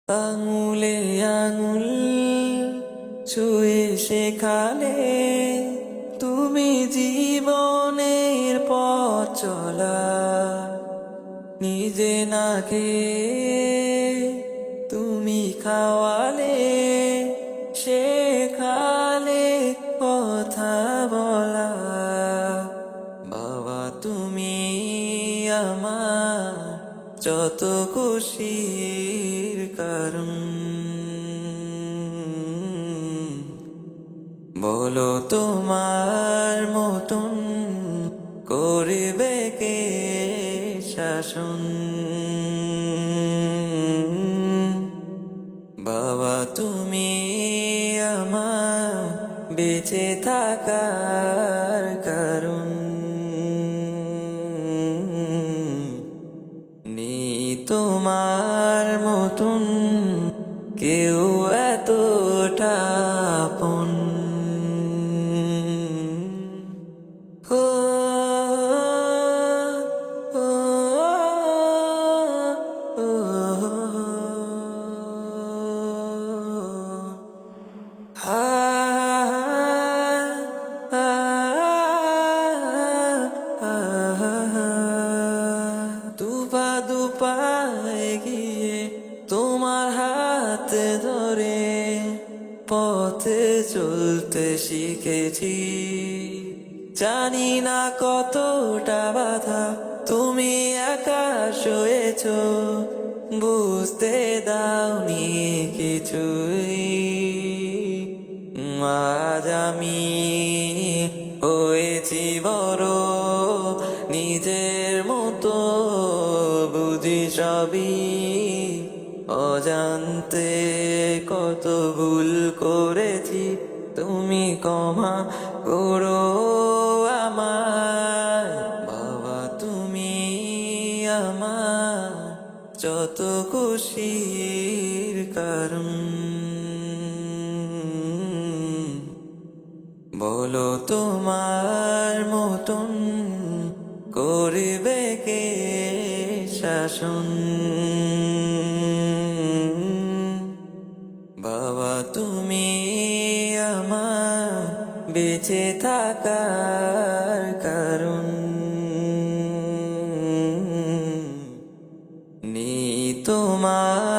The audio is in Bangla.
আঙুলে আঙুল ছুঁয়ে শেখালে তুমি জীবনের পথ চলা। নিজে না খেয়ে তুমি খাওয়ালে, শেখালে কথা বলা। বাবা তুমি আমার যত খুশির কারণ। বলো তোমার মতন করবে কে শাসন। বাবা তুমি আমার বেঁচে থাকার কারণ। নেই তোমার মতন কেউ এতটা আপন। ও, ও, ও, হা, হা, হা, দুপা দুপা এগিয়ে তোমার হাত ধরে পথে চলতে শিখেছি। জানি না কতটা বাধা তুমি একা সয়েছ, বুঝতে দাওনি কিছুই। আজ আমি হয়েছি বড়, নিজের মতো বুঝি সবই। অজান্তে কত ভুল করেছি, তুমি ক্ষমা করো আমায়। বাবা তুমি আমার যত খুশির কারণ। বলো তোমার মতন করবে কে শাসন। বাবা তুমি আমার বেঁচে থাকার কারণ। নেই তোমার